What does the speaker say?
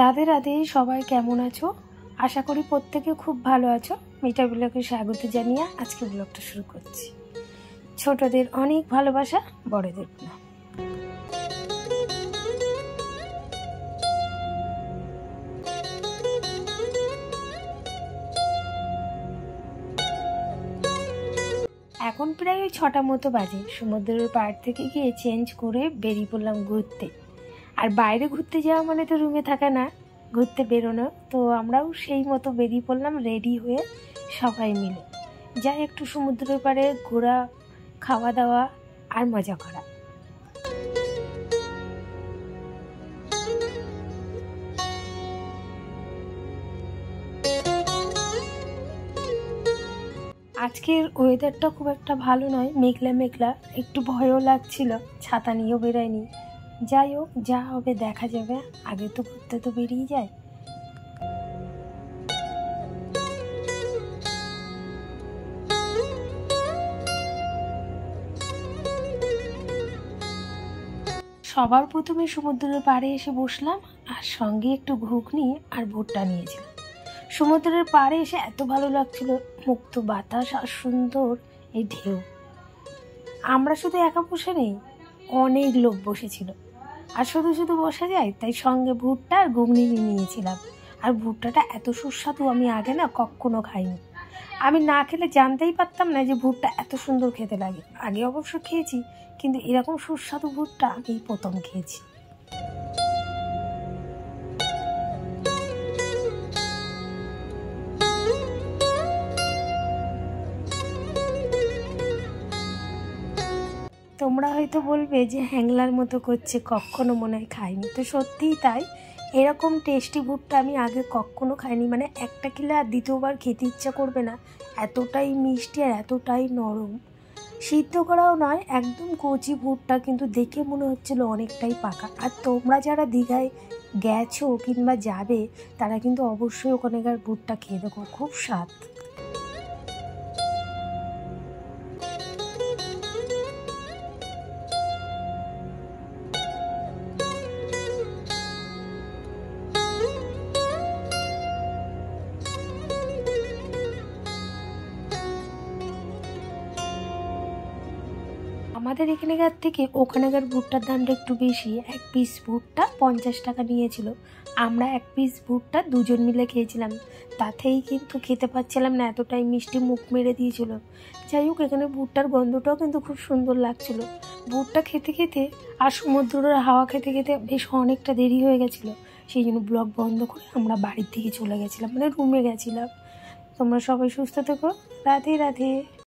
রাধে রাধে, সবাই কেমন আছো? আশা করি প্রত্যেকে খুব ভালো আছো। মিঠা ব্লগে স্বাগত জানিয়ে আজকে ব্লগটা শুরু করছি। ছোটদের অনেক ভালোবাসা, বড়দের না। এখন প্রায় ওই 6টা মতো বাজে। সমুদ্রের পাড় থেকে গিয়ে চেঞ্জ করে বেরিয়ে পড়লাম ঘুরতে। আর বাইরে ঘুরতে যাওয়া মানে তো রুমে থাকা না, ঘুরতে বেরোনো। তো আমরাও সেই মতো বেরিয়ে পড়লাম রেডি হয়ে সবাই মিলে। যাই একটু সমুদ্রের পাড়ে ঘোরা, খাওয়া দাওয়া আর মজা করা। আজকের ওয়েদারটা খুব একটা ভালো নয়, মেঘলা মেঘলা, একটু ভয়ও লাগছিল, ছাতা নিয়েও বেরোয়নি। যাই হোক, যা হবে দেখা যাবে, আগে তো ঘুরতে তো বেরিয়ে যায়। সবার প্রথমে সমুদ্রের পাড়ে এসে বসলাম আর সঙ্গে একটু ঘুগনি আর ভুট্টা নিয়েছিলাম। সমুদ্রের পাড়ে এসে এত ভালো লাগছিল, মুক্ত বাতাস আর সুন্দর এই ঢেউ। আমরা শুধু একা বসে নেই, অনেক লোক বসেছিল। আর শুধু শুধু বসা যায়, তাই সঙ্গে ভুট্টা আর ঘুগনি নিয়েছিলাম। আর ভুট্টাটা এত সুস্বাদু, আমি আগে না কখনো খাইনি। আমি না খেলে জানতেই পারতাম না যে ভুট্টা এত সুন্দর খেতে লাগে। আগে অবশ্য খেয়েছি, কিন্তু এরকম সুস্বাদু ভুট্টা আমি প্রথম খেয়েছি। তোমরা হয়তো বলবে যে হ্যাংলার মতো করছে, কখনো মনে হয় খাইনি। তো সত্যিই তাই, এরকম টেস্টি ভুট্টা আমি আগে কখনো খাইনি। মানে একটা খেলে আর দ্বিতীয়বার খেতে ইচ্ছা করবে না, এতটাই মিষ্টি আর এতটাই নরম। সিদ্ধ করাও নয়, একদম কচি ভুট্টা, কিন্তু দেখে মনে হচ্ছিল অনেকটাই পাকা। আর তোমরা যারা দীঘায় গেছো কিংবা যাবে, তারা কিন্তু অবশ্যই ওখানকার ভুট্টা খেয়ে দেখো, খুব স্বাদ। আমাদের এখানকার থেকে ওখানকার ভুট্টার দামটা একটু বেশি। এক পিস ভুট্টা 50 টাকা নিয়েছিল। আমরা এক পিস ভুট্টা দুজন মিলে খেয়েছিলাম, তাতেই কিন্তু খেতে পাচ্ছিলাম না, এতটাই মিষ্টি, মুখ মেরে দিয়েছিল। যাই হোক, এখানে ভুট্টার গন্ধটাও কিন্তু খুব সুন্দর লাগছিল। ভুট্টা খেতে খেতে আর সমুদ্রের হাওয়া খেতে খেতে বেশ অনেকটা দেরি হয়ে গেছিলো। সেই জন্য ব্লগ বন্ধ করে আমরা বাড়ির দিকে চলে গেছিলাম, মানে রুমে গেছিলাম। তোমরা সবাই সুস্থ থেকো। রাধে রাধে।